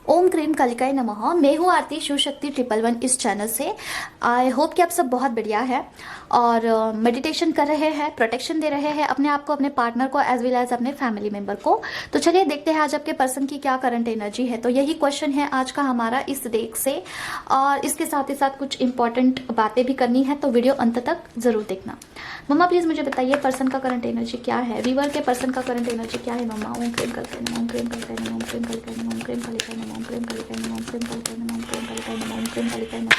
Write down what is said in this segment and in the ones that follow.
ओम cream कालिकाय नमः। मैं हूँ आरती शिव शक्ति 111 इस चैनल से। आई होप कि आप सब बहुत बढ़िया है और मेडिटेशन कर रहे हैं, प्रोटेक्शन दे रहे हैं अपने आप को, अपने पार्टनर को, एज वेल एज अपने फैमिली मेंबर को। तो चलिए देखते हैं आज आपके पर्सन की क्या करंट एनर्जी है। तो यही क्वेश्चन है आज का हमारा इस देख से, और इसके साथ ही साथ कुछ इंपॉर्टेंट बातें भी करनी है, तो वीडियो अंत तक जरूर देखना। मम्मा प्लीज मुझे बताइए पर्सन का करंट एनर्जी क्या है, वीवर के पर्सन का करंट एनर्जी क्या है मम्मा। ओम क्रीम कालिकाय नमः, ओम क्रीम कालिकाय नमः, ओम क्रीम कालिकाय नमः, ओम क्रीम कालिकाय नमः, ओम क्रीम कालिकाय नमः, ओम क्रीम कालिकाय नमः, ओम क्रीम कालिकाय नमः, ओम क्रीम कालिकाय नमः।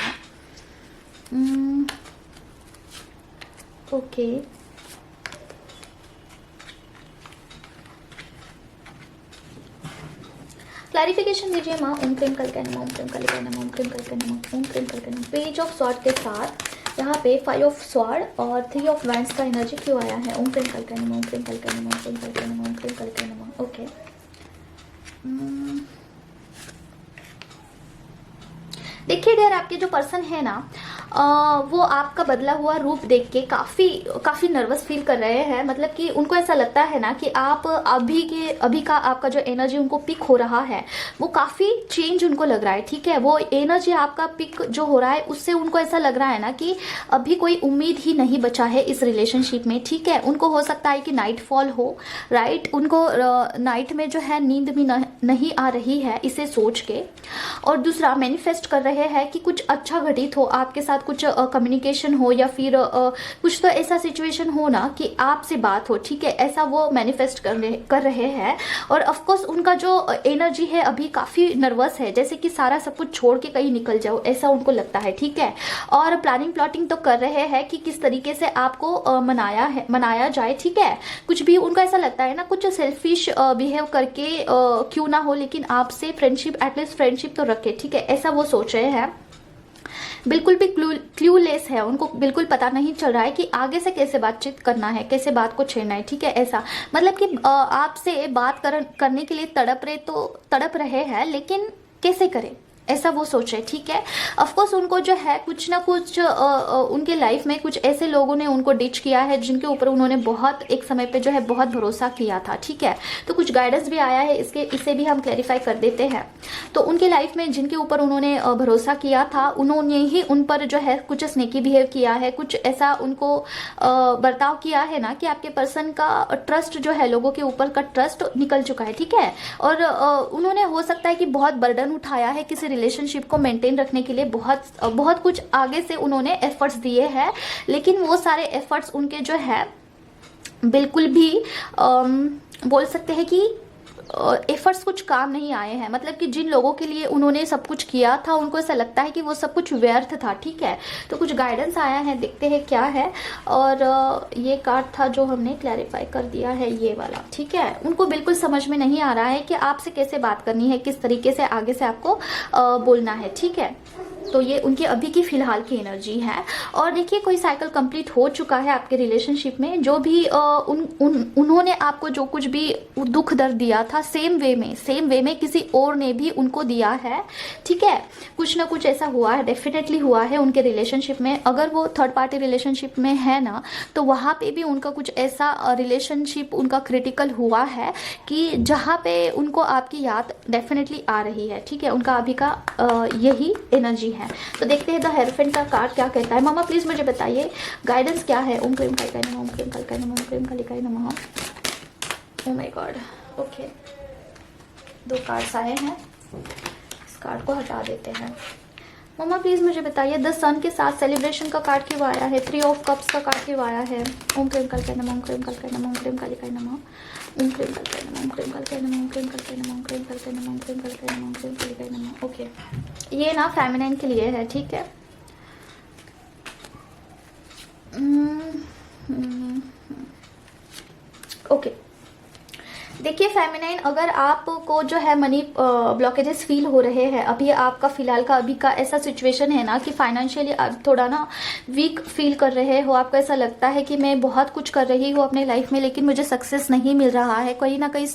ओके, क्लैरिफिकेशन दीजिए माँ। ओम क्रीम कालिकाय नमः, ओम क्रीम कालिकाय नमः, ओम क्रीम कालिकाय नमः, ओम क्रीम कालिकाय नमः। पेज ऑफ स्वॉर्ड के साथ यहाँ पे 5 ऑफ स्वॉर्ड और 3 ऑफ वैंड्स का एनर्जी क्यों आया है। ओम क्रीम कालिकाय नमः, ओम क्रीम कालिकाय नमः, ओम क्रीम कालिकाय नमः, ओम क्रीम कालिकाय नमः। ओके, देखिए डियर, आपके जो पर्सन है ना, वो आपका बदला हुआ रूप देख के काफी नर्वस फील कर रहे हैं। मतलब कि उनको ऐसा लगता है ना कि आप अभी का आपका जो एनर्जी उनको पिक हो रहा है वो काफी चेंज उनको लग रहा है। ठीक है, वो एनर्जी आपका पिक जो हो रहा है उससे उनको ऐसा लग रहा है ना कि अभी कोई उम्मीद ही नहीं बचा है इस रिलेशनशिप में। ठीक है, उनको हो सकता है कि नाइट फॉल हो, राइट, उनको नाइट में जो है नींद भी नहीं आ रही है इसे सोच के। और दूसरा, मैनिफेस्ट कर रहे हैं कि कुछ अच्छा घटित हो आपके साथ, कुछ कम्युनिकेशन हो या फिर कुछ तो ऐसा सिचुएशन हो ना कि आपसे बात हो। ठीक है, ऐसा वो मैनिफेस्ट कर रहे हैं। और ऑफ कोर्स उनका जो एनर्जी है अभी काफी नर्वस है, जैसे कि सारा सब कुछ छोड़ के कहीं निकल जाओ, ऐसा उनको लगता है। ठीक है, और प्लानिंग प्लॉटिंग तो कर रहे हैं कि किस तरीके से आपको मनाया जाए। ठीक है, कुछ भी उनको ऐसा लगता है ना, कुछ सेल्फिश बिहेव करके क्यों ना हो, लेकिन आपसे फ्रेंडशिप, एटलीस्ट फ्रेंडशिप तो रखे। ठीक है, ऐसा वो सोच रहे हैं। बिल्कुल भी क्लूलेस है, उनको बिल्कुल पता नहीं चल रहा है कि आगे से कैसे बातचीत करना है, कैसे बात को छेड़ना है। ठीक है, ऐसा मतलब कि आपसे बात करने के लिए तड़प रहे हैं, लेकिन कैसे करें ऐसा वो सोच रहे। ठीक है, ऑफकोर्स उनको जो है कुछ ना कुछ उनके लाइफ में कुछ ऐसे लोगों ने उनको डिच किया है जिनके ऊपर उन्होंने बहुत एक समय पे जो है बहुत भरोसा किया था। ठीक है, तो कुछ गाइडेंस भी आया है इसे भी हम क्लैरिफाई कर देते हैं। तो उनके लाइफ में जिनके ऊपर उन्होंने भरोसा किया था, उन्होंने ही उन पर जो है कुछ स्नेकी बिहेव किया है, कुछ ऐसा उनको बर्ताव किया है ना कि आपके पर्सन का ट्रस्ट जो है, लोगों के ऊपर का ट्रस्ट निकल चुका है। ठीक है, और उन्होंने हो सकता है कि बहुत बर्डन उठाया है किसी रिलेशनशिप को मेंटेन रखने के लिए, बहुत कुछ आगे से उन्होंने एफर्ट्स दिए हैं, लेकिन वो सारे एफर्ट्स उनके जो है बिल्कुल भी बोल सकते हैं कि एफर्ट्स कुछ काम नहीं आए हैं। मतलब कि जिन लोगों के लिए उन्होंने सब कुछ किया था उनको ऐसा लगता है कि वो सब कुछ व्यर्थ था। ठीक है, तो कुछ गाइडेंस आया है, देखते हैं क्या है। और ये कार्ड था जो हमने क्लैरिफाई कर दिया है, ये वाला। ठीक है, उनको बिल्कुल समझ में नहीं आ रहा है कि आपसे कैसे बात करनी है, किस तरीके से आगे से आपको बोलना है। ठीक है, तो ये उनकी अभी की फिलहाल की एनर्जी है। और देखिए, कोई साइकिल कंप्लीट हो चुका है आपके रिलेशनशिप में। जो भी उन्होंने आपको जो कुछ भी दुख दर्द दिया था, सेम वे में किसी और ने भी उनको दिया है। ठीक है, कुछ ना कुछ ऐसा हुआ है, डेफिनेटली हुआ है उनके रिलेशनशिप में। अगर वो थर्ड पार्टी रिलेशनशिप में है ना, तो वहां पे भी उनका कुछ ऐसा रिलेशनशिप उनका क्रिटिकल हुआ है कि जहाँ पे उनको आपकी याद डेफिनेटली आ रही है। ठीक है, उनका अभी का यही एनर्जी है। तो देखते हैं द हेरोफेंट का कार्ड क्या कहता है। मामा प्लीज मुझे बताइए गाइडेंस क्या है। ओम क्रीम कालिकाय नमः, ओम क्रीम कालिकाय नमः, ओम क्रीम कालिकाय नमः। Oh my God, okay, 2 cards आए हैं, इस कार्ड को हटा देते हैं। मामा प्लीज मुझे बताइए द सन के साथ सेलिब्रेशन का कार्ड क्यों आया है, 3 ऑफ कप्स का कार्ड क्यों आया है। ओम क्रीम कालिकाय नमः, ओम क्रीम कालिकाय नमः, ओम क्रीम कालिकाय नमः, ओम क्रीम कालिकाय नमः, ओम क्रीम कालिकाय नमः, ओम क्रीम कालिकाय नमः, ओम क्रीम कालिकाय नमः, ओम क्रीम कालिकाय नमः, ओम क्रीम कालिकाय नमः। ओके, ये ना फेमिनाइन के लिए है। ठीक है, ओके, देखिए फेमिनाइन, अगर आपको जो है मनी ब्लॉकेजेस फील हो रहे हैं, अभी आपका फिलहाल का अभी का ऐसा सिचुएशन है ना कि फाइनेंशियली आप थोड़ा ना वीक फील कर रहे हो। आपको ऐसा लगता है कि मैं बहुत कुछ कर रही हूँ अपने लाइफ में, लेकिन मुझे सक्सेस नहीं मिल रहा है। कहीं ना कहीं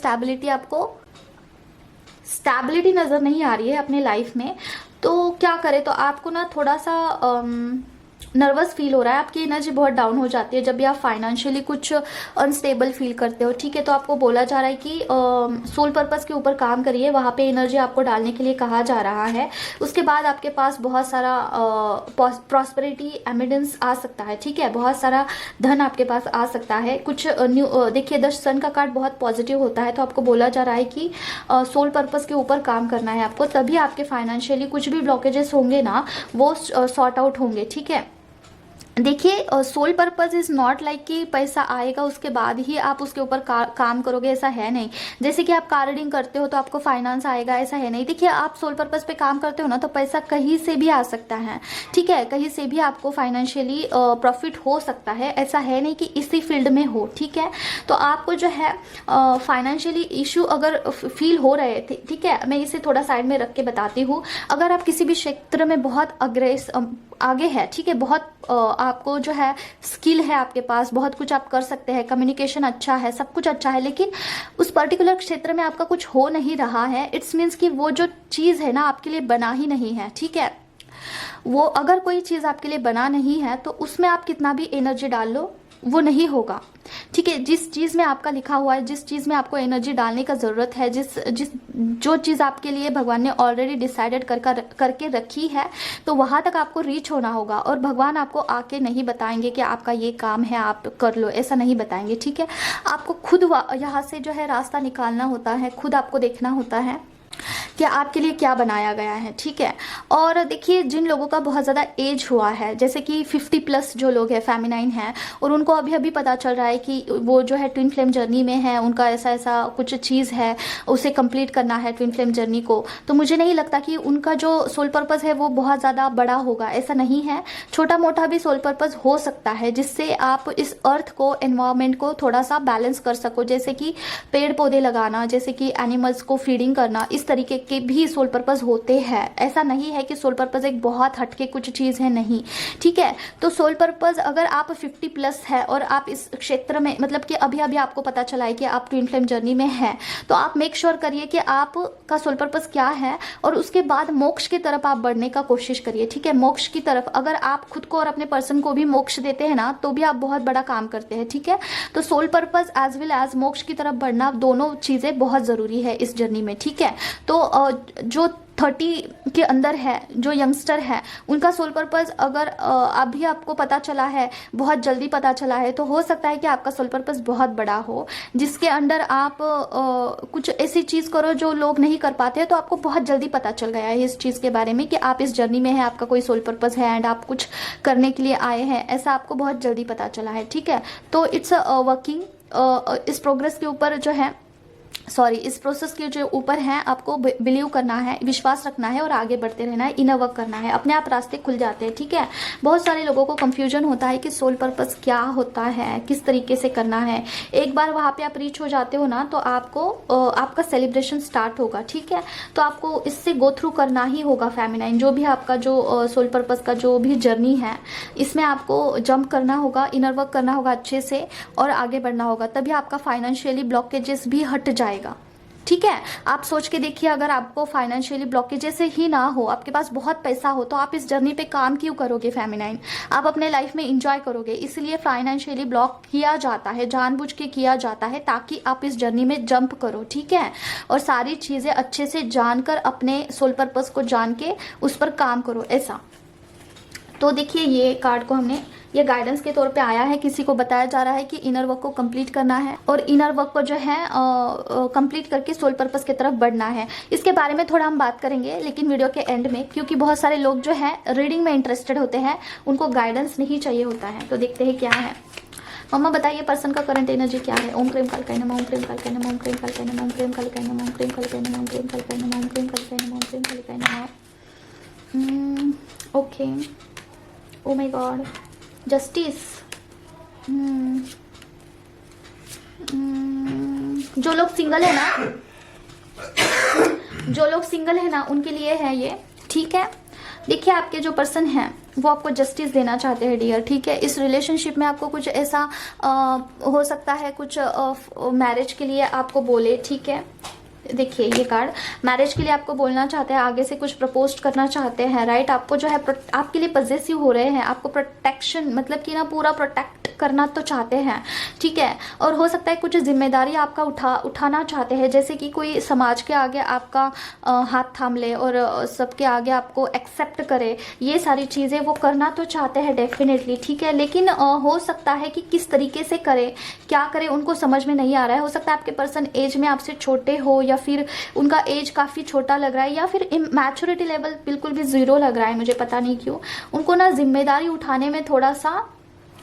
स्टेबिलिटी नजर नहीं आ रही है अपने लाइफ में। तो क्या करें, तो आपको ना थोड़ा सा नर्वस फील हो रहा है, आपकी एनर्जी बहुत डाउन हो जाती है जब भी आप फाइनेंशियली कुछ अनस्टेबल फील करते हो, ठीक है। तो आपको बोला जा रहा है कि सोल पर्पस के ऊपर काम करिए, वहाँ पे एनर्जी आपको डालने के लिए कहा जा रहा है। उसके बाद आपके पास बहुत सारा प्रॉस्पेरिटी एमिडेंस आ सकता है, ठीक है, बहुत सारा धन आपके पास आ सकता है। कुछ न्यू देखिए, द सन का कार्ड बहुत पॉजिटिव होता है, तो आपको बोला जा रहा है कि सोल पर्पस के ऊपर काम करना है आपको, तभी आपके फाइनेंशियली कुछ भी ब्लॉकेजेस होंगे ना वो सॉर्ट आउट होंगे, ठीक है। देखिए, sole purpose is not like कि पैसा आएगा उसके बाद ही आप उसके ऊपर काम करोगे, ऐसा है नहीं। जैसे कि आप कार रीडिंग करते हो तो आपको फाइनेंस आएगा, ऐसा है नहीं। देखिए, आप सोल पर्पस पे काम करते हो ना, तो पैसा कहीं से भी आ सकता है, ठीक है, कहीं से भी आपको फाइनेंशियली प्रॉफिट हो सकता है, ऐसा है नहीं कि इसी फील्ड में हो, ठीक है। तो आपको जो है फाइनेंशियली इशू अगर फील हो रहे थे, ठीक है, मैं इसे थोड़ा साइड में रख के बताती हूँ। अगर आप किसी भी क्षेत्र में बहुत आगे है, ठीक है, बहुत आपको जो है स्किल है आपके पास, बहुत कुछ आप कर सकते हैं, कम्युनिकेशन अच्छा है, सब कुछ अच्छा है, लेकिन उस पर्टिकुलर क्षेत्र में आपका कुछ हो नहीं रहा है, इट्स मीन्स कि वो जो चीज़ है ना आपके लिए बना ही नहीं है, ठीक है। वो अगर कोई चीज़ आपके लिए बना नहीं है तो उसमें आप कितना भी एनर्जी डाल लो वो नहीं होगा, ठीक है। जिस चीज़ में आपका लिखा हुआ है, जिस चीज़ में आपको एनर्जी डालने का ज़रूरत है, जो चीज़ आपके लिए भगवान ने ऑलरेडी डिसाइडेड करके रखी है, तो वहाँ तक आपको रीच होना होगा। और भगवान आपको आके नहीं बताएंगे कि आपका ये काम है आप कर लो, ऐसा नहीं बताएंगे, ठीक है। आपको खुद यहाँ से जो है रास्ता निकालना होता है, खुद आपको देखना होता है कि आपके लिए क्या बनाया गया है, ठीक है। और देखिए, जिन लोगों का बहुत ज़्यादा एज हुआ है, जैसे कि 50+ जो लोग हैं, फेमिनाइन हैं, और उनको अभी अभी पता चल रहा है कि वो जो है ट्विन फ्लेम जर्नी में है, उनका ऐसा ऐसा कुछ चीज़ है, उसे कंप्लीट करना है ट्विन फ्लेम जर्नी को, तो मुझे नहीं लगता कि उनका जो सोल पर्पस है वो बहुत ज़्यादा बड़ा होगा, ऐसा नहीं है। छोटा मोटा भी सोल पर्पस हो सकता है, जिससे आप इस अर्थ को, एनवायरमेंट को थोड़ा सा बैलेंस कर सको, जैसे कि पेड़ पौधे लगाना, जैसे कि एनिमल्स को फीडिंग करना, इस तरीके के भी सोल पर्पस होते हैं। ऐसा नहीं है कि सोल पर्पस एक बहुत हटके कुछ चीज़ है, नहीं, ठीक है। तो सोल पर्पस अगर आप 50+ है और आप इस क्षेत्र में, मतलब कि अभी अभी आपको पता चला है कि आप ट्विन फ्लेम जर्नी में हैं, तो आप मेक श्योर करिए कि आपका सोल पर्पस क्या है, और उसके बाद मोक्ष की तरफ आप बढ़ने का कोशिश करिए, ठीक है। मोक्ष की तरफ अगर आप खुद को और अपने पर्सन को भी मोक्ष देते हैं ना, तो भी आप बहुत बड़ा काम करते हैं, ठीक है। तो sole purpose as well as मोक्ष की तरफ बढ़ना, दोनों चीज़ें बहुत ज़रूरी है इस जर्नी में, ठीक है। तो जो 30 के अंदर है, जो यंगस्टर है, उनका सोल पर्पस अगर अभी आपको पता चला है, बहुत जल्दी पता चला है, तो हो सकता है कि आपका सोल पर्पस बहुत बड़ा हो, जिसके अंडर आप कुछ ऐसी चीज़ करो जो लोग नहीं कर पाते हैं, तो आपको बहुत जल्दी पता चल गया है इस चीज़ के बारे में कि आप इस जर्नी में हैं, आपका कोई सोल पर्पस है एंड आप कुछ करने के लिए आए हैं, ऐसा आपको बहुत जल्दी पता चला है, ठीक है। तो इट्स वर्किंग, इस प्रोग्रेस के ऊपर जो है, इस प्रोसेस के जो ऊपर है, आपको बिलीव करना है, विश्वास रखना है और आगे बढ़ते रहना है, इनर वर्क करना है, अपने आप रास्ते खुल जाते हैं, ठीक है। बहुत सारे लोगों को कंफ्यूजन होता है कि सोल पर्पस क्या होता है, किस तरीके से करना है। एक बार वहाँ पे आप रीच हो जाते हो ना, तो आपको आपका सेलिब्रेशन स्टार्ट होगा, ठीक है। तो आपको इससे गो थ्रू करना ही होगा फेमिनाइन, जो भी आपका जो सोल पर्पस का जो भी जर्नी है, इसमें आपको जंप करना होगा, इनर वर्क करना होगा अच्छे से और आगे बढ़ना होगा, तभी आपका फाइनेंशियली ब्लॉकेजेस भी हट जाएगा, ठीक है। आप सोच के देखिए, अगर आपको फाइनेंशियली ब्लॉकेजेस ही ना हो, आपके पास बहुत पैसा हो, तो आप इस जर्नी पे काम क्यों करोगे फेमिनाइन? आप अपने लाइफ में एंजॉय करोगे, इसलिए फाइनेंशियली ब्लॉक किया जाता है, जानबूझ के किया जाता है, ताकि आप इस जर्नी में जंप करो, ठीक है। और सारी चीज़ें अच्छे से जानकर, अपने सोल पर्पस को जान के उस पर काम करो, ऐसा। तो देखिए, ये कार्ड को हमने ये गाइडेंस के तौर पे आया है, किसी को बताया जा रहा है कि इनर वर्क को कंप्लीट करना है और इनर वर्क को जो है कंप्लीट करके सोल पर्पस की तरफ बढ़ना है। इसके बारे में थोड़ा हम बात करेंगे, लेकिन वीडियो के एंड में, क्योंकि बहुत सारे लोग जो है रीडिंग में इंटरेस्टेड होते हैं, उनको गाइडेंस नहीं चाहिए होता है। तो देखते हैं क्या है। मम्मा बताइए, पर्सन का करंट एनर्जी क्या है? ओम क्रीम कालकाय नमः, ओम क्रीम कालकाय नमः, ओम क्रीम कालकाय नमः, ओम क्रीम कालकाय नमः, ओम क्रीम कालकाय नमः, ओम क्रीम कालकाय नमः, ओम क्रीम कालकाय नमः, ओम क्रीम कालकाय नमः। Okay, oh my God, justice. जो लोग सिंगल है ना, उनके लिए है ये, ठीक है। देखिए, आपके जो पर्सन हैं वो आपको जस्टिस देना चाहते हैं डियर, ठीक है। इस रिलेशनशिप में आपको कुछ ऐसा हो सकता है, कुछ मैरिज के लिए आपको बोले, ठीक है। देखिए ये कार्ड मैरिज के लिए आपको बोलना चाहते हैं, आगे से कुछ प्रपोज करना चाहते हैं, राइट। आपको जो है आपके लिए पॉजेसिव हो रहे हैं, आपको प्रोटेक्शन मतलब कि ना पूरा प्रोटेक्ट करना तो चाहते हैं, ठीक है। और हो सकता है कुछ जिम्मेदारी आपका उठाना चाहते हैं, जैसे कि कोई समाज के आगे आपका हाथ थाम ले और सबके आगे आपको एक्सेप्ट करे, ये सारी चीज़ें वो करना तो चाहते हैं डेफिनेटली, ठीक है। लेकिन हो सकता है कि किस तरीके से करे, क्या करे, उनको समझ में नहीं आ रहा है। हो सकता है आपके पर्सन एज में आपसे छोटे हो, या फिर उनका एज काफ़ी छोटा लग रहा है, या फिर मैच्योरिटी लेवल बिल्कुल भी ज़ीरो लग रहा है, मुझे पता नहीं क्यों। उनको ना जिम्मेदारी उठाने में थोड़ा सा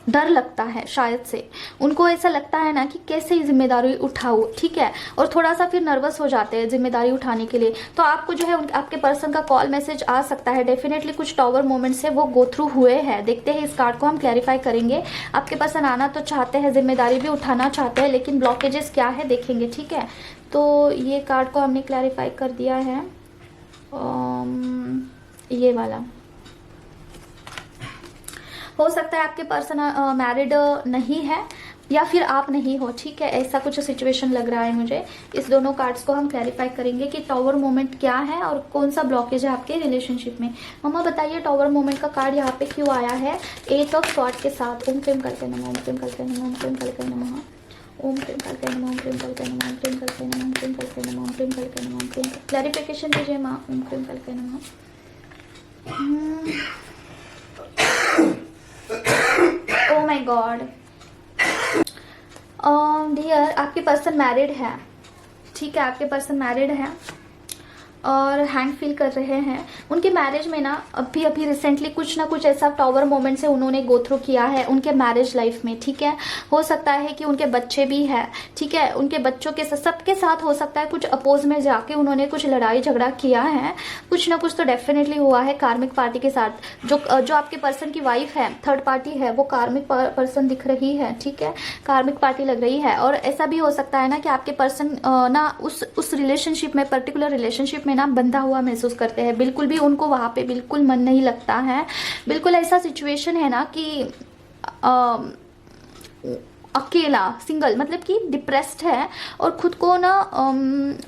डर लगता है, शायद से उनको ऐसा लगता है ना कि कैसे जिम्मेदारी उठाऊं, ठीक है। और थोड़ा सा फिर नर्वस हो जाते हैं जिम्मेदारी उठाने के लिए। तो आपको जो है आपके पर्सन का कॉल मैसेज आ सकता है डेफिनेटली। कुछ टॉवर मोमेंट्स है वो गो थ्रू हुए हैं। देखते हैं, इस कार्ड को हम क्लैरिफाई करेंगे। आपके पर्सन आना तो चाहते हैं, जिम्मेदारी भी उठाना चाहते हैं, लेकिन ब्लॉकेजेस क्या है देखेंगे, ठीक है। तो ये कार्ड को हमने क्लैरिफाई कर दिया है, ये वाला। हो सकता है आपके पर्सन मैरिड नहीं है, या फिर आप नहीं हो, ठीक है। ऐसा कुछ सिचुएशन लग रहा है मुझे। इस दोनों कार्ड्स को हम क्लैरिफाई करेंगे कि टॉवर मोमेंट क्या है और कौन सा ब्लॉकेज है आपके रिलेशनशिप में। मम्मा बताइए टॉवर मोमेंट का कार्ड यहाँ पे क्यों आया है 8 ऑफ स्वॉर्ड के साथ। ओम क्रीम करके नमः, ओम क्रीम करके नमः, ओम क्रीम करके नमः, ओम क्रीम करके नमः, ओम क्रीम करके नमः, ओम क्रीम करके नमः, ओम क्रीम करके नमः, ओम क्रीम करके नमः, ओम क्रीम। क्लैरिफिकेशन दीजिए माँ। ओम क्रीम करके नमः। ओ माय गॉड डियर, आपके पर्सन मैरिड है, ठीक है। आपके पर्सन मैरिड है और हैंग फील कर रहे हैं। उनके मैरिज में ना अभी रिसेंटली कुछ ना कुछ ऐसा टॉवर मोमेंट से उन्होंने गो थ्रू किया है उनके मैरिज लाइफ में, ठीक है। हो सकता है कि उनके बच्चे भी हैं, ठीक है। उनके बच्चों के साथ, सबके साथ हो सकता है कुछ अपोज में जाके उन्होंने कुछ लड़ाई झगड़ा किया है, कुछ ना कुछ तो डेफिनेटली हुआ है कार्मिक पार्टी के साथ। जो आपके पर्सन की वाइफ है, थर्ड पार्टी है, वो कार्मिक पर्सन दिख रही है, ठीक है। कार्मिक पार्टी लग रही है। और ऐसा भी हो सकता है ना कि आपके पर्सन ना उस रिलेशनशिप में, पर्टिकुलर रिलेशनशिप में ना बंधा हुआ महसूस करते हैं। बिल्कुल भी उनको वहां पे बिल्कुल मन नहीं लगता है। बिल्कुल ऐसा सिचुएशन है ना कि अकेला, सिंगल, मतलब कि डिप्रेस्ड है और खुद को ना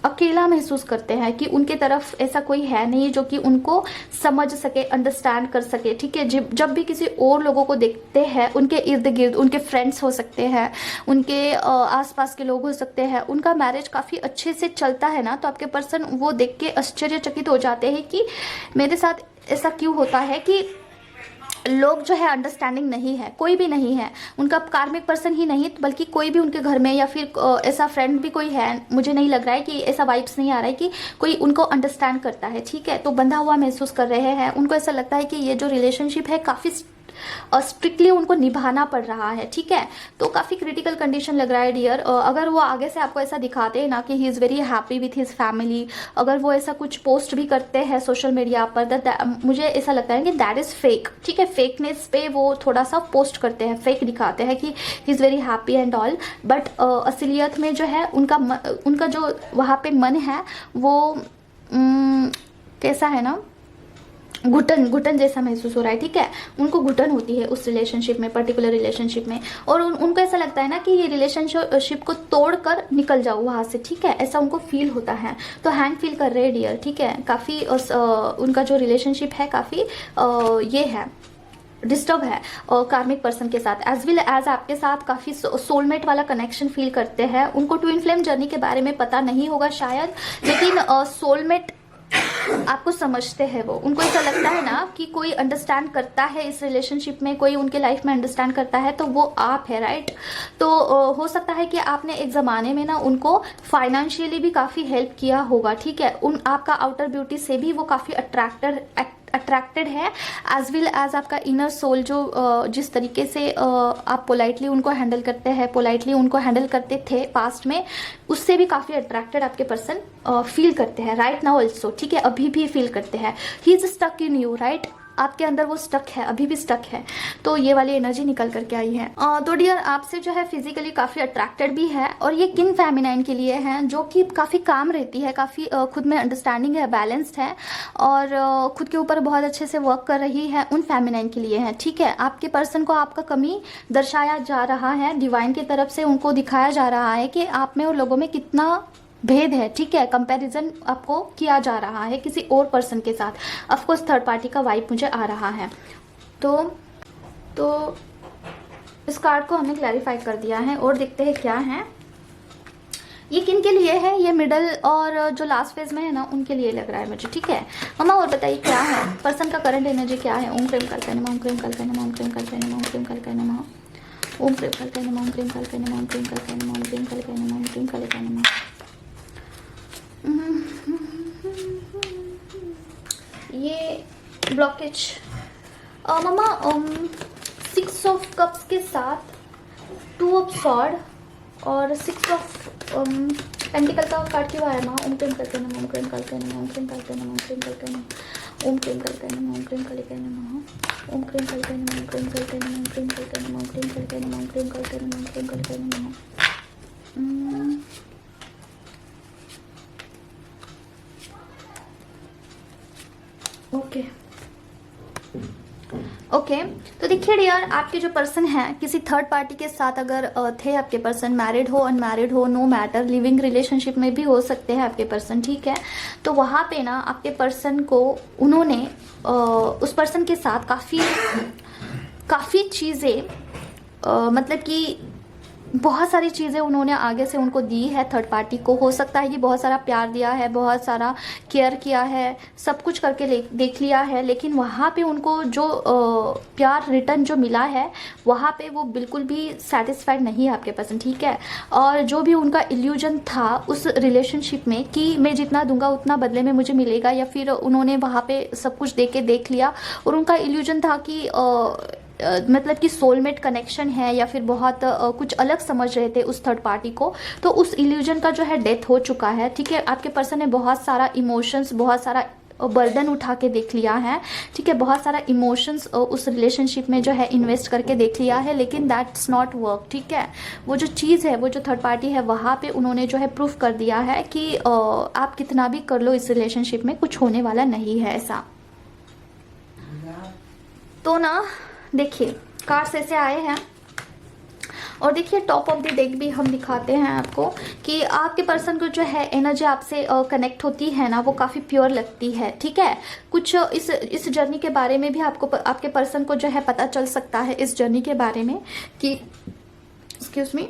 अकेला महसूस करते हैं कि उनके तरफ ऐसा कोई है नहीं जो कि उनको समझ सके, अंडरस्टैंड कर सके, ठीक है। जब भी किसी और लोगों को देखते हैं, उनके इर्द गिर्द उनके फ्रेंड्स हो सकते हैं, उनके आसपास के लोग हो सकते हैं, उनका मैरिज काफ़ी अच्छे से चलता है ना, तो आपके पर्सन वो देख के आश्चर्यचकित हो जाते हैं कि मेरे साथ ऐसा क्यों होता है कि लोग जो है अंडरस्टैंडिंग नहीं है, कोई भी नहीं है। उनका कार्मिक पर्सन ही नहीं बल्कि कोई भी उनके घर में या फिर ऐसा फ्रेंड भी कोई है, मुझे नहीं लग रहा है कि ऐसा वाइब्स नहीं आ रहा है कि कोई उनको अंडरस्टैंड करता है, ठीक है। तो बंधा हुआ महसूस कर रहे हैं। उनको ऐसा लगता है कि ये जो रिलेशनशिप है काफ़ी स्ट्रिक्टली उनको निभाना पड़ रहा है, ठीक है। तो काफ़ी क्रिटिकल कंडीशन लग रहा है डियर। अगर वो आगे से आपको ऐसा दिखाते हैं ना कि he is very happy with his family, अगर वो ऐसा कुछ पोस्ट भी करते हैं सोशल मीडिया पर, मुझे ऐसा लगता है कि दैट इज़ फेक, ठीक है। फेकनेस पे वो थोड़ा सा पोस्ट करते हैं, फेक दिखाते हैं कि he is very happy and all, but असलियत में जो है उनका जो वहाँ पे मन है वो कैसा है ना, घुटन जैसा महसूस हो रहा है, ठीक है। उनको घुटन होती है उस रिलेशनशिप में, पर्टिकुलर रिलेशनशिप में, और उनको ऐसा लगता है ना कि ये रिलेशनशिप को तोड़कर निकल जाओ वहां से, ठीक है। ऐसा उनको फील होता है। तो हैंग फील कर रहे हैं डियर, ठीक है। काफ़ी उनका जो रिलेशनशिप है काफ़ी ये है, डिस्टर्ब है कार्मिक पर्सन के साथ, एज वेल एज आपके साथ काफ़ी सोलमेट वाला कनेक्शन फील करते हैं। उनको ट्विन फ्लेम जर्नी के बारे में पता नहीं होगा शायद, लेकिन सोलमेट आपको समझते हैं वो। उनको ऐसा लगता है ना कि कोई अंडरस्टैंड करता है इस रिलेशनशिप में, कोई उनके लाइफ में अंडरस्टैंड करता है, तो वो आप है, राइट। तो हो सकता है कि आपने एक ज़माने में ना उनको फाइनेंशियली भी काफ़ी हेल्प किया होगा, ठीक है। आपका आउटर ब्यूटी से भी वो काफ़ी अट्रैक्टेड है, एज वेल एज आपका इनर सोल जो जिस तरीके से आप पोलाइटली उनको हैंडल करते हैं, पोलाइटली उनको हैंडल करते थे पास्ट में, उससे भी काफ़ी अट्रैक्टेड आपके पर्सन फील करते हैं राइट नाउ ऑल्सो, ठीक है। अभी भी फील करते हैं। He is stuck in you, right. आपके अंदर वो स्टक है, अभी भी स्टक है। तो ये वाली एनर्जी निकल करके आई है। तो डियर आपसे जो है फिजिकली काफ़ी अट्रैक्टेड भी है, और ये किन फेमिनाइन के लिए हैं जो कि काफ़ी काम रहती है, काफ़ी खुद में अंडरस्टैंडिंग है, बैलेंस्ड है, और खुद के ऊपर बहुत अच्छे से वर्क कर रही है, उन फेमिनाइन के लिए है, ठीक है। आपके पर्सन को आपका कमी दर्शाया जा रहा है, डिवाइन की तरफ से उनको दिखाया जा रहा है कि आप में और लोगों में कितना भेद है, ठीक है, कंपैरिजन आपको किया जा रहा है किसी और पर्सन के साथ। ऑफ कोर्स थर्ड पार्टी का वाइब मुझे आ रहा है। तो इस कार्ड को हमने क्लैरिफाई कर दिया है और देखते हैं क्या है ये, किन के लिए है। ये मिडल और जो लास्ट फेज में है ना उनके लिए लग रहा है मुझे, ठीक है। मम्मा और बताइए क्या है पर्सन का करंट एनर्जी क्या है। ओम क्रीम कल्पे नमः, ओम क्रीम कल्पे नमः, ओम क्रीम कल्पे नमः, ओम क्रीम कल्पे नमः, ओम क्रीम कल्पे नमः, ओम क्रीम कल्पे नमः, ओम क्रीम कल्पे नमः, ओम क्रीम कल्पे नमः, ओम क्रीम कल्पे नमः। ये ब्लॉकेज मम्मा 6 ऑफ कप्स के साथ 2 ऑफ सॉर्ड और 6 ऑफ पेंटिकल का कार्ड क्यों आया माँ। ओम क्रीम कल्पे नमः, ओम क्रीम कल्पे नमः, ओम क्रीम कल्पे नमः, ओम क्रीम कल्पे नमः, ओम क्रीम कल्पे नमः, ओम क्रीम कल्पे नमः, ओम क्रीम कल्पे नमः, ओम क्रीम कल्पे नमः, ओम क्रीम कल्पे नमः, ओम क्रीम कल्पे नमः, ओम क्रीम कल्पे नमः, ओम क्रीम कल्पे नमः। ओके तो देखिए डियर, आपके जो पर्सन है किसी थर्ड पार्टी के साथ अगर थे आपके पर्सन, मैरिड हो अनमैरिड हो नो मैटर, लिविंग रिलेशनशिप में भी हो सकते हैं आपके पर्सन, ठीक है। तो वहाँ पे ना आपके पर्सन को उन्होंने उस पर्सन के साथ काफ़ी चीज़ें मतलब कि बहुत सारी चीज़ें उन्होंने आगे से उनको दी है थर्ड पार्टी को। हो सकता है कि बहुत सारा प्यार दिया है, बहुत सारा केयर किया है, सब कुछ करके देख लिया है, लेकिन वहाँ पे उनको जो प्यार रिटर्न जो मिला है वहाँ पे वो बिल्कुल भी सेटिस्फाइड नहीं है आपके पर्सन, ठीक है। और जो भी उनका इल्यूजन था उस रिलेशनशिप में कि मैं जितना दूंगा उतना बदले में मुझे मिलेगा, या फिर उन्होंने वहाँ पे सब कुछ दे के देख लिया और उनका इल्यूजन था कि मतलब कि सोलमेट कनेक्शन है या फिर बहुत कुछ अलग समझ रहे थे उस थर्ड पार्टी को, तो उस इल्यूजन का जो है डेथ हो चुका है, ठीक है। आपके पर्सन ने बहुत सारा इमोशंस, बहुत सारा बर्डन उठा के देख लिया है, ठीक है, बहुत सारा इमोशंस उस रिलेशनशिप में जो है इन्वेस्ट करके देख लिया है, लेकिन दैट्स नॉट वर्क, ठीक है। वो जो चीज़ है, वो जो थर्ड पार्टी है, वहाँ पे उन्होंने जो है प्रूफ कर दिया है कि आप कितना भी कर लो इस रिलेशनशिप में कुछ होने वाला नहीं है ऐसा। तो ना देखिए कार्ड्स ऐसे आए हैं और देखिए टॉप ऑफ द डेक भी हम दिखाते हैं आपको कि आपके पर्सन को जो है एनर्जी आपसे कनेक्ट होती है ना, वो काफ़ी प्योर लगती है, ठीक है। कुछ इस जर्नी के बारे में भी आपको आपके पर्सन को जो है पता चल सकता है इस जर्नी के बारे में कि एक्सक्यूज मी,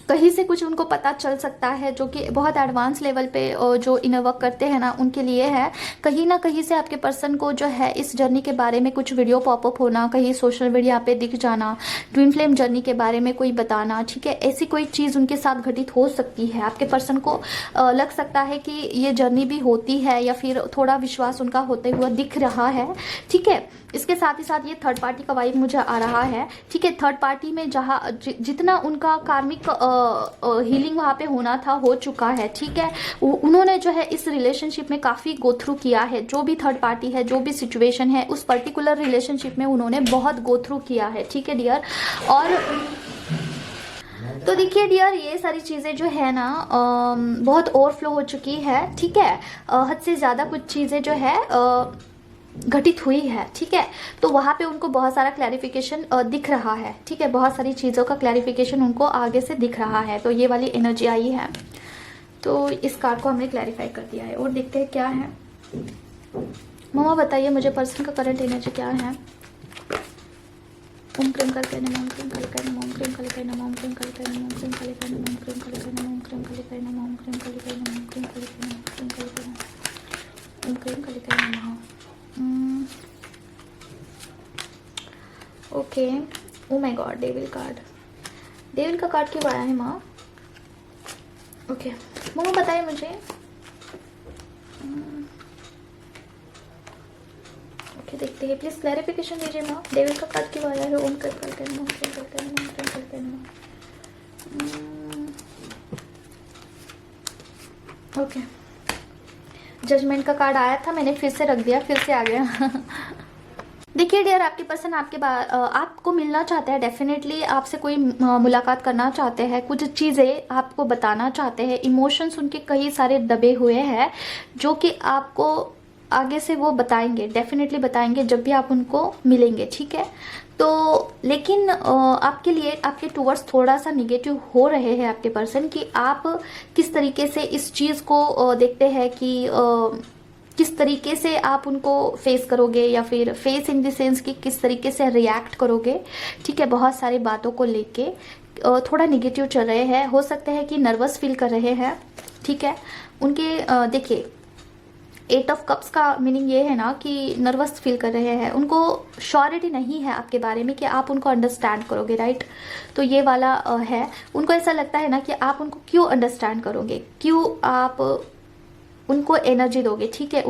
कहीं से कुछ उनको पता चल सकता है जो कि बहुत एडवांस लेवल पे जो इनर वर्क करते हैं ना उनके लिए है। कहीं ना कहीं से आपके पर्सन को जो है इस जर्नी के बारे में कुछ वीडियो पॉपअप होना, कहीं सोशल मीडिया पे दिख जाना, ट्विन फ्लेम जर्नी के बारे में कोई बताना, ठीक है, ऐसी कोई चीज़ उनके साथ घटित हो सकती है। आपके पर्सन को लग सकता है कि ये जर्नी भी होती है या फिर थोड़ा विश्वास उनका होते हुआ दिख रहा है, ठीक है। इसके साथ ही साथ ये थर्ड पार्टी का वाइब मुझे आ रहा है, ठीक है। थर्ड पार्टी में जहाँ जितना उनका कार्मिक हीलिंग वहाँ पे होना था हो चुका है, ठीक है। उन्होंने जो है इस रिलेशनशिप में काफ़ी गो थ्रू किया है, जो भी थर्ड पार्टी है, जो भी सिचुएशन है, उस पर्टिकुलर रिलेशनशिप में उन्होंने बहुत गो थ्रू किया है, ठीक है डियर। और तो देखिए डियर, ये सारी चीज़ें जो है ना बहुत ओवरफ्लो हो चुकी है, ठीक है। हद से ज़्यादा कुछ चीज़ें जो है घटित हुई है, ठीक है। तो वहाँ पे उनको बहुत सारा क्लैरिफिकेशन दिख रहा है, ठीक है, बहुत सारी चीज़ों का क्लैरिफिकेशन उनको आगे से दिख रहा है। तो ये वाली एनर्जी आई है, तो इस कार्ड को हमने क्लैरिफाई कर दिया है और देखते हैं क्या है। मम्मा बताइए मुझे पर्सन का करंट एनर्जी क्या है। ओम क्रीम कल्पे नमः, ओम क्रीम कल्पे नमः, ओम क्रीम कल्पे नमः, ओम क्रीम कल्पे नमः, ओम क्रीम कल्पे नमः, ओम क्रीम कल्पे नमः, ओम क्रीम कल्पे नमः, ओम क्रीम कल्पे नमः, ओम क्रीम कल्पे नमः, ओम क्रीम कल्पे नमः, ओम क्रीम कल्पे नमः। Okay, oh my God, devil card, devil का कार्ड क्यों आया है माँ। ओके मम्मा बताइए मुझे। ओके देखते हैं, प्लीज क्लैरिफिकेशन दीजिए माँ, डेविल का कार्ड क्यों आया है। ओम करते हैं, ओम करते हैं, ओम करते हैं। ओके, जजमेंट का कार्ड आया था, मैंने फिर से रख दिया, फिर से आ गया। देखिए डियर, आपके पर्सन आपको मिलना चाहते हैं, डेफिनेटली आपसे कोई मुलाकात करना चाहते हैं, कुछ चीज़ें आपको बताना चाहते हैं। इमोशंस उनके कई सारे दबे हुए हैं जो कि आपको आगे से वो बताएंगे, डेफिनेटली बताएंगे जब भी आप उनको मिलेंगे, ठीक है। तो लेकिन आपके लिए आपके टूवर्ड्स थोड़ा सा निगेटिव हो रहे हैं आपके पर्सन, कि आप किस तरीके से इस चीज़ को देखते हैं कि किस तरीके से आप उनको फेस करोगे, या फिर फेस इन द सेंस कि किस तरीके से रिएक्ट करोगे। ठीक है, बहुत सारी बातों को लेके थोड़ा निगेटिव चल रहे हैं। हो सकता है कि नर्वस फील कर रहे हैं। ठीक है, उनके देखिए 8 ऑफ कप्स का मीनिंग ये है ना कि नर्वस फील कर रहे हैं, उनको श्योरिटी नहीं है आपके बारे में कि आप उनको अंडरस्टैंड करोगे, राइट। तो ये वाला है, उनको ऐसा लगता है ना कि आप उनको क्यों अंडरस्टैंड करोगे, क्यों आप उनको एनर्जी दोगे। ठीक है,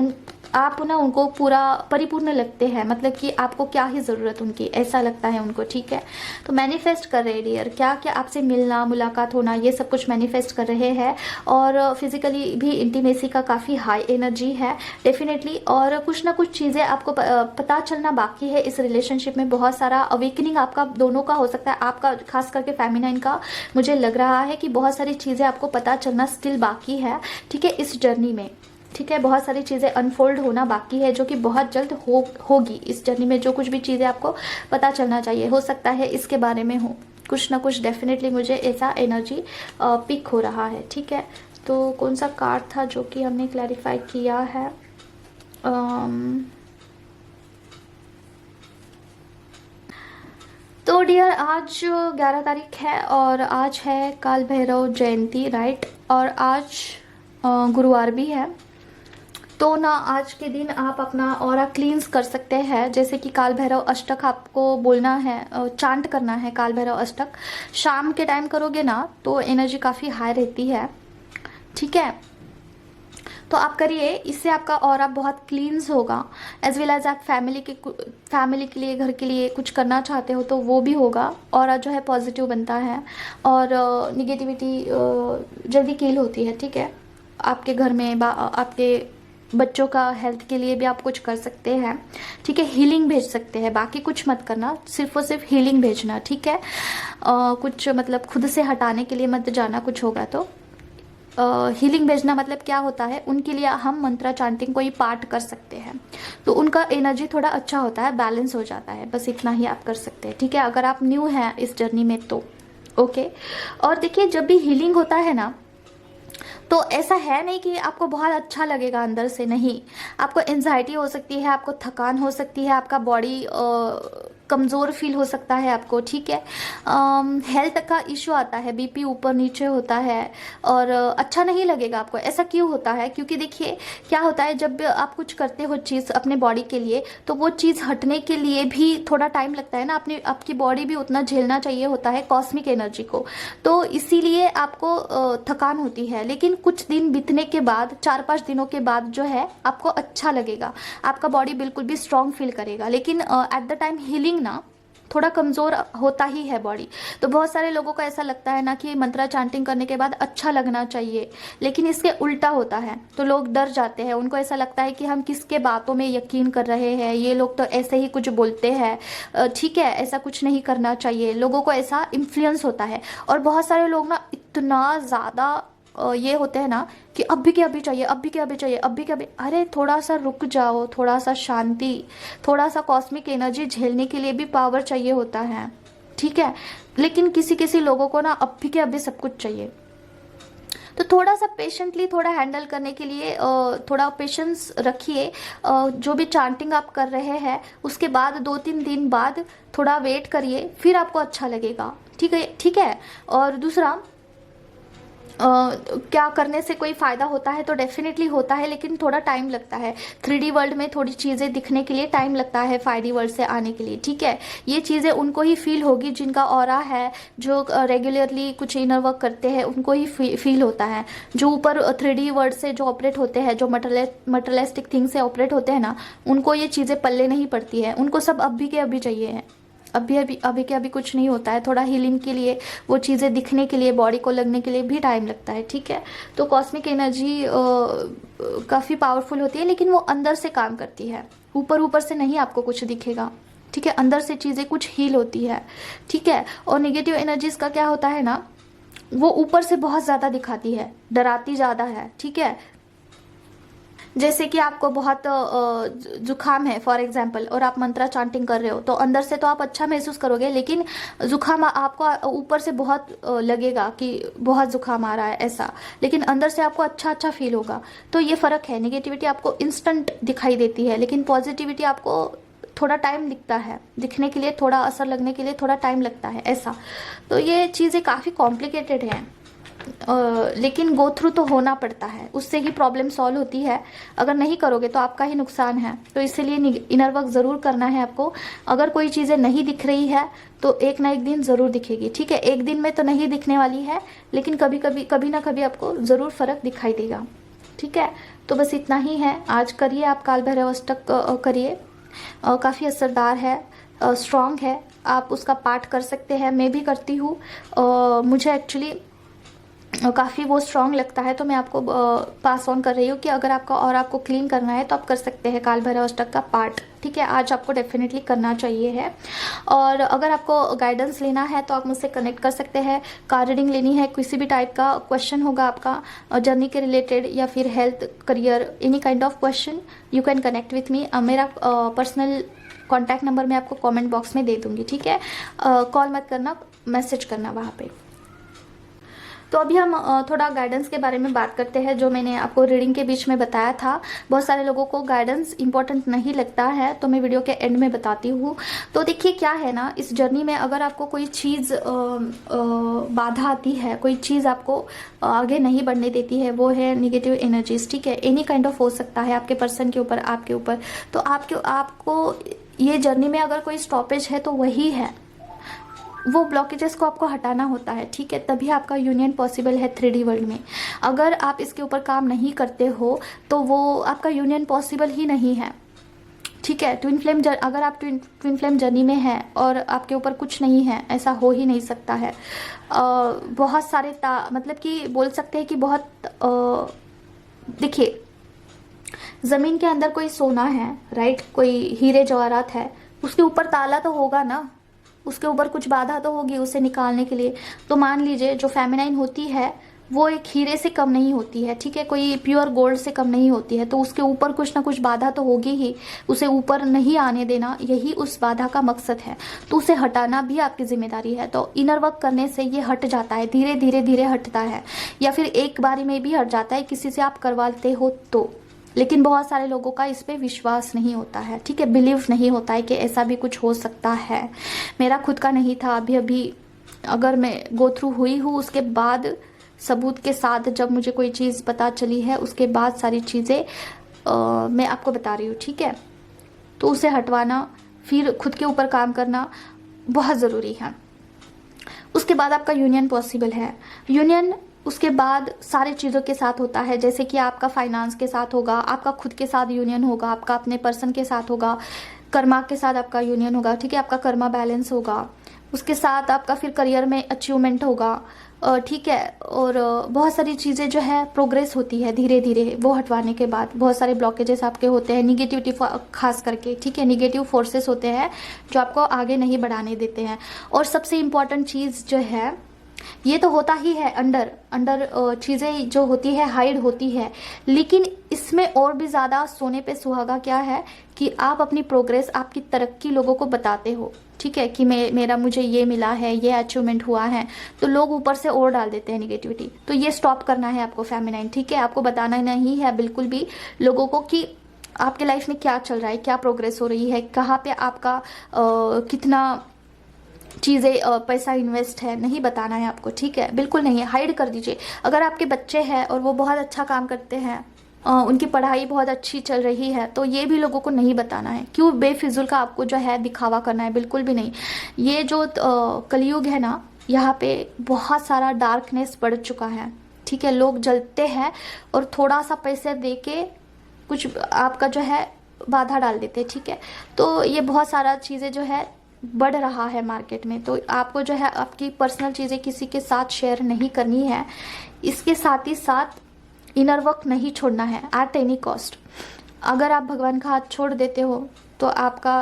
आप ना उनको पूरा परिपूर्ण लगते हैं, मतलब कि आपको क्या ही ज़रूरत उनकी, ऐसा लगता है उनको। ठीक है, तो मैनिफेस्ट कर रहे हैं डियर, क्या क्या आपसे मिलना, मुलाकात होना, ये सब कुछ मैनिफेस्ट कर रहे हैं। और फिजिकली भी इंटीमेसी का काफ़ी हाई एनर्जी है डेफिनेटली। और कुछ ना कुछ चीज़ें आपको पता चलना बाकी है इस रिलेशनशिप में। बहुत सारा अवेकनिंग आपका दोनों का हो सकता है, आपका खास करके फेमिनाइन का मुझे लग रहा है कि बहुत सारी चीज़ें आपको पता चलना स्टिल बाकी है। ठीक है, इस जर्नी में। ठीक है, बहुत सारी चीज़ें अनफोल्ड होना बाकी है, जो कि बहुत जल्द होगी इस जर्नी में। जो कुछ भी चीज़ें आपको पता चलना चाहिए, हो सकता है इसके बारे में हो कुछ ना कुछ। डेफिनेटली मुझे ऐसा एनर्जी पिक हो रहा है। ठीक है, तो कौन सा कार्ड था जो कि हमने क्लैरिफाई किया है? तो डियर, आज 11 तारीख है और आज है काल भैरव जयंती, राइट। और आज गुरुवार भी है, तो ना आज के दिन आप अपना ऑरा क्लींस कर सकते हैं। जैसे कि काल भैरव अष्टक आपको बोलना है, चांट करना है काल भैरव अष्टक। शाम के टाइम करोगे ना तो एनर्जी काफ़ी हाई रहती है। ठीक है, तो आप करिए, इससे आपका ऑरा बहुत क्लींस होगा। एज वेल एज आप फैमिली के लिए, घर के लिए कुछ करना चाहते हो तो वो भी होगा। ऑरा जो है पॉजिटिव बनता है और निगेटिविटी जल्दी किल होती है। ठीक है, आपके घर में आपके बच्चों का हेल्थ के लिए भी आप कुछ कर सकते हैं। ठीक है, हीलिंग भेज सकते हैं, बाकी कुछ मत करना, सिर्फ और सिर्फ हीलिंग भेजना। ठीक है, कुछ मतलब खुद से हटाने के लिए मत जाना, कुछ होगा तो। हीलिंग भेजना मतलब क्या होता है, उनके लिए हम मंत्रा चांटिंग कोई पाठ कर सकते हैं, तो उनका एनर्जी थोड़ा अच्छा होता है, बैलेंस हो जाता है। बस इतना ही आप कर सकते हैं। ठीक है, अगर आप न्यू हैं इस जर्नी में तो ओके। और देखिए, जब भी हीलिंग होता है ना, तो ऐसा है नहीं कि आपको बहुत अच्छा लगेगा अंदर से, नहीं। आपको एंजाइटी हो सकती है, आपको थकान हो सकती है, आपका बॉडी कमज़ोर फील हो सकता है आपको। ठीक है, हेल्थ का इशू आता है, बीपी ऊपर नीचे होता है और अच्छा नहीं लगेगा आपको। ऐसा क्यों होता है? क्योंकि देखिए क्या होता है, जब आप कुछ करते हो चीज़ अपने बॉडी के लिए, तो वो चीज़ हटने के लिए भी थोड़ा टाइम लगता है ना। आपकी बॉडी भी उतना झेलना चाहिए होता है कॉस्मिक एनर्जी को, तो इसीलिए आपको थकान होती है। लेकिन कुछ दिन बीतने के बाद, 4-5 दिनों के बाद जो है आपको अच्छा लगेगा, आपका बॉडी बिल्कुल भी स्ट्रांग फील करेगा। लेकिन एट द टाइम हीलिंग ना थोड़ा कमज़ोर होता ही है बॉडी। तो बहुत सारे लोगों को ऐसा लगता है ना कि मंत्रा चांटिंग करने के बाद अच्छा लगना चाहिए, लेकिन इसके उल्टा होता है। तो लोग डर जाते हैं, उनको ऐसा लगता है कि हम किसके बातों में यकीन कर रहे हैं, ये लोग तो ऐसे ही कुछ बोलते हैं। ठीक है, ऐसा कुछ नहीं करना चाहिए, लोगों को ऐसा इन्फ्लुएंस होता है। और बहुत सारे लोग ना इतना ज़्यादा ये होते हैं ना कि अभी के अभी चाहिए, अभी के अभी चाहिए, अभी के अभी। अरे थोड़ा सा रुक जाओ, थोड़ा सा शांति, थोड़ा सा कॉस्मिक एनर्जी झेलने के लिए भी पावर चाहिए होता है। ठीक है, लेकिन किसी किसी लोगों को ना अभी के अभी सब कुछ चाहिए। तो थोड़ा सा पेशेंटली थोड़ा हैंडल करने के लिए थोड़ा पेशेंस रखिए। जो भी चांटिंग आप कर रहे हैं उसके बाद 2-3 दिन बाद थोड़ा वेट करिए, फिर आपको अच्छा लगेगा। ठीक है, ठीक है। और दूसरा, क्या करने से कोई फ़ायदा होता है? तो डेफिनेटली होता है, लेकिन थोड़ा टाइम लगता है। 3D वर्ल्ड में थोड़ी चीज़ें दिखने के लिए टाइम लगता है 5D वर्ल्ड से आने के लिए। ठीक है, ये चीज़ें उनको ही फील होगी जिनका ऑरा है, जो रेगुलरली कुछ इनर वर्क करते हैं, उनको ही फील होता है। जो ऊपर 3D वर्ल्ड से जो ऑपरेट होते हैं, जो मटेरियलिस्टिक थिंग से ऑपरेट होते हैं ना, उनको ये चीज़ें पल्ले नहीं पड़ती है। उनको सब अभी के अभी चाहिए है, अभी के अभी कुछ नहीं होता है। थोड़ा हीलिंग के लिए, वो चीज़ें दिखने के लिए, बॉडी को लगने के लिए भी टाइम लगता है। ठीक है, तो कॉस्मिक एनर्जी काफ़ी पावरफुल होती है, लेकिन वो अंदर से काम करती है, ऊपर से नहीं आपको कुछ दिखेगा। ठीक है, अंदर से चीज़ें कुछ हील होती है। ठीक है, और नेगेटिव एनर्जीज का क्या होता है ना, वो ऊपर से बहुत ज़्यादा दिखाती है, डराती ज़्यादा है। ठीक है, जैसे कि आपको बहुत जुखाम है फॉर एग्जांपल, और आप मंत्रा चांटिंग कर रहे हो, तो अंदर से तो आप अच्छा महसूस करोगे, लेकिन जुखाम आपको ऊपर से बहुत लगेगा कि बहुत जुखाम आ रहा है ऐसा, लेकिन अंदर से आपको अच्छा अच्छा फील होगा। तो ये फर्क है, नेगेटिविटी आपको इंस्टेंट दिखाई देती है, लेकिन पॉजिटिविटी आपको थोड़ा टाइम दिखता है, दिखने के लिए थोड़ा असर लगने के लिए थोड़ा टाइम लगता है ऐसा। तो ये चीज़ें काफ़ी कॉम्प्लिकेटेड हैं, लेकिन गो थ्रू तो होना पड़ता है, उससे ही प्रॉब्लम सॉल्व होती है। अगर नहीं करोगे तो आपका ही नुकसान है, तो इसलिए इनर वर्क ज़रूर करना है आपको। अगर कोई चीज़ें नहीं दिख रही है तो एक ना एक दिन ज़रूर दिखेगी, ठीक है। एक दिन में तो नहीं दिखने वाली है, लेकिन कभी ना कभी आपको ज़रूर फ़र्क दिखाई देगा, ठीक है। तो बस इतना ही है आज। करिए आप काल भैरव अष्टक करिए, काफ़ी असरदार है, स्ट्रॉन्ग है, आप उसका पाठ कर सकते हैं। मैं भी करती हूँ, मुझे एक्चुअली काफ़ी वो स्ट्रॉन्ग लगता है, तो मैं आपको पास ऑन कर रही हूँ कि अगर आपको क्लीन करना है तो आप कर सकते हैं काल भैरव अष्टक का पाठ, ठीक है। आज आपको डेफिनेटली करना चाहिए है। और अगर आपको गाइडेंस लेना है तो आप मुझसे कनेक्ट कर सकते हैं। कार रीडिंग लेनी है, किसी भी टाइप का क्वेश्चन होगा आपका जर्नी के रिलेटेड या फिर health, career, any kind of question, you can connect with me. मेरा पर्सनल कॉन्टैक्ट नंबर मैं आपको कॉमेंट बॉक्स में दे दूँगी, ठीक है। कॉल मत करना, मैसेज करना वहाँ पर। तो अभी हम थोड़ा गाइडेंस के बारे में बात करते हैं, जो मैंने आपको रीडिंग के बीच में बताया था। बहुत सारे लोगों को गाइडेंस इंपॉर्टेंट नहीं लगता है, तो मैं वीडियो के एंड में बताती हूँ। तो देखिए क्या है ना, इस जर्नी में अगर आपको कोई चीज़ बाधा आती है, कोई चीज़ आपको आगे नहीं बढ़ने देती है, वो है निगेटिव एनर्जीज, ठीक है। एनी काइंड ऑफ हो सकता है, आपके पर्सन के ऊपर, आपके ऊपर। तो आपको ये जर्नी में अगर कोई स्टॉपेज है तो वही है, वो ब्लॉकेजेस को आपको हटाना होता है, ठीक है। तभी आपका यूनियन पॉसिबल है 3D वर्ल्ड में। अगर आप इसके ऊपर काम नहीं करते हो तो वो आपका यूनियन पॉसिबल ही नहीं है, ठीक है। अगर आप ट्विन फ्लेम जर्नी में हैं और आपके ऊपर कुछ नहीं है, ऐसा हो ही नहीं सकता है। बहुत सारे मतलब कि बोल सकते हैं कि बहुत देखिए, ज़मीन के अंदर कोई सोना है, राइट, कोई हीरे जवाहरात है, उसके ऊपर ताला तो होगा ना, उसके ऊपर कुछ बाधा तो होगी उसे निकालने के लिए। तो मान लीजिए जो फेमिनाइन होती है वो एक हीरे से कम नहीं होती है, ठीक है, कोई प्योर गोल्ड से कम नहीं होती है, तो उसके ऊपर कुछ ना कुछ बाधा तो होगी ही। उसे ऊपर नहीं आने देना, यही उस बाधा का मकसद है। तो उसे हटाना भी आपकी जिम्मेदारी है। तो इनर वर्क करने से ये हट जाता है, धीरे धीरे धीरे हटता है, या फिर एक बारी में भी हट जाता है किसी से आप करवाते हो तो। लेकिन बहुत सारे लोगों का इस पे विश्वास नहीं होता है, ठीक है, बिलीव नहीं होता है कि ऐसा भी कुछ हो सकता है। मेरा खुद का नहीं था, अभी अगर मैं गो थ्रू हुई हूँ, उसके बाद सबूत के साथ जब मुझे कोई चीज़ पता चली है, उसके बाद सारी चीज़ें मैं आपको बता रही हूँ, ठीक है। तो उसे हटवाना, फिर खुद के ऊपर काम करना बहुत ज़रूरी है। उसके बाद आपका यूनियन पॉसिबल है। यूनियन उसके बाद सारी चीज़ों के साथ होता है, जैसे कि आपका फाइनेंस के साथ होगा, आपका खुद के साथ यूनियन होगा, आपका अपने पर्सन के साथ होगा, कर्मा के साथ आपका यूनियन होगा, ठीक है, आपका कर्मा बैलेंस होगा। उसके साथ आपका फिर करियर में अचीवमेंट होगा, ठीक है। और बहुत सारी चीज़ें जो है प्रोग्रेस होती है धीरे धीरे, वो हटवाने के बाद। बहुत सारे ब्लॉकेजेस आपके होते हैं, निगेटिविटी खास करके, ठीक है, निगेटिव फोर्सेस होते हैं जो आपको आगे नहीं बढ़ाने देते हैं। और सबसे इम्पॉर्टेंट चीज़ जो है, ये तो होता ही है, अंडर चीज़ें जो होती है हाइड होती है, लेकिन इसमें और भी ज़्यादा सोने पे सुहागा क्या है कि आप अपनी प्रोग्रेस, आपकी तरक्की लोगों को बताते हो, ठीक है, कि मुझे ये मिला है, ये अचीवमेंट हुआ है, तो लोग ऊपर से और डाल देते हैं निगेटिविटी। तो ये स्टॉप करना है आपको फेमिनाइन, ठीक है। आपको बताना नहीं है बिल्कुल भी लोगों को कि आपके लाइफ में क्या चल रहा है, क्या प्रोग्रेस हो रही है, कहाँ पे आपका कितना चीज़ें पैसा इन्वेस्ट है, नहीं बताना है आपको, ठीक है, बिल्कुल नहीं है, हाइड कर दीजिए। अगर आपके बच्चे हैं और वो बहुत अच्छा काम करते हैं, उनकी पढ़ाई बहुत अच्छी चल रही है, तो ये भी लोगों को नहीं बताना है। क्यों बेफिजुल का आपको जो है दिखावा करना है, बिल्कुल भी नहीं। ये जो कलयुग है ना, यहाँ पे बहुत सारा डार्कनेस बढ़ चुका है, ठीक है। लोग जलते हैं और थोड़ा सा पैसे दे के कुछ आपका जो है बाधा डाल देते हैं, ठीक है। तो ये बहुत सारा चीज़ें जो है बढ़ रहा है मार्केट में। तो आपको जो है आपकी पर्सनल चीज़ें किसी के साथ शेयर नहीं करनी है। इसके साथ ही साथ इनर वर्क नहीं छोड़ना है एट एनी कॉस्ट। अगर आप भगवान का हाथ छोड़ देते हो तो आपका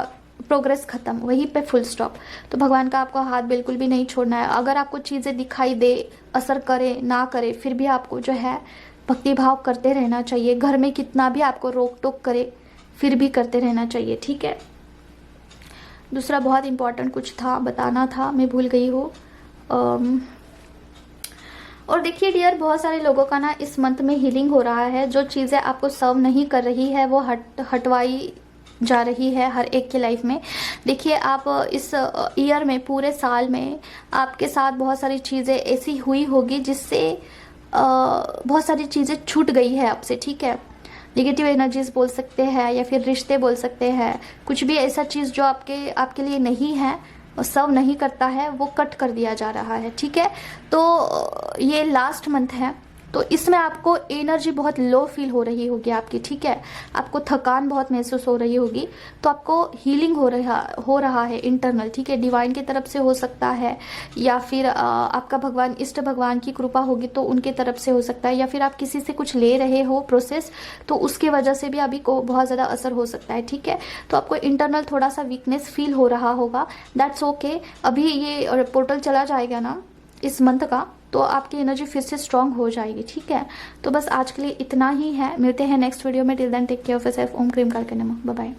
प्रोग्रेस खत्म, वहीं पे फुल स्टॉप। तो भगवान का आपको हाथ बिल्कुल भी नहीं छोड़ना है। अगर आपको चीज़ें दिखाई दे, असर करे ना करे, फिर भी आपको जो है भक्ति भाव करते रहना चाहिए। घर में कितना भी आपको रोक टोक करे फिर भी करते रहना चाहिए, ठीक है। दूसरा बहुत इंपॉर्टेंट कुछ था, बताना था, मैं भूल गई हूँ। और देखिए डियर, बहुत सारे लोगों का ना इस मंथ में हीलिंग हो रहा है। जो चीज़ें आपको सर्व नहीं कर रही है वो हटवाई जा रही है हर एक की लाइफ में। देखिए आप इस ईयर में, पूरे साल में आपके साथ बहुत सारी चीज़ें ऐसी हुई होगी जिससे बहुत सारी चीज़ें छूट गई है आपसे, ठीक है। नेगेटिव एनर्जीज बोल सकते हैं या फिर रिश्ते बोल सकते हैं, कुछ भी ऐसा चीज़ जो आपके लिए नहीं है, सर्व नहीं करता है, वो कट कर दिया जा रहा है, ठीक है। तो ये लास्ट मंथ है, तो इसमें आपको एनर्जी बहुत लो फील हो रही होगी आपकी, ठीक है। आपको थकान बहुत महसूस हो रही होगी, तो आपको हीलिंग हो रहा है इंटरनल, ठीक है। डिवाइन की तरफ से हो सकता है या फिर आपका भगवान, इष्ट भगवान की कृपा होगी तो उनके तरफ से हो सकता है, या फिर आप किसी से कुछ ले रहे हो प्रोसेस, तो उसकी वजह से भी अभी को बहुत ज़्यादा असर हो सकता है, ठीक है। तो आपको इंटरनल थोड़ा सा वीकनेस फील हो रहा होगा, दैट्स ओके। अभी ये पोर्टल चला जाएगा ना इस मंथ का, तो आपकी एनर्जी फिर से स्ट्रांग हो जाएगी, ठीक है। तो बस आज के लिए इतना ही है, मिलते हैं नेक्स्ट वीडियो में। Till then take care of yourself. ओम क्रीम करके नमः, बाय बाय।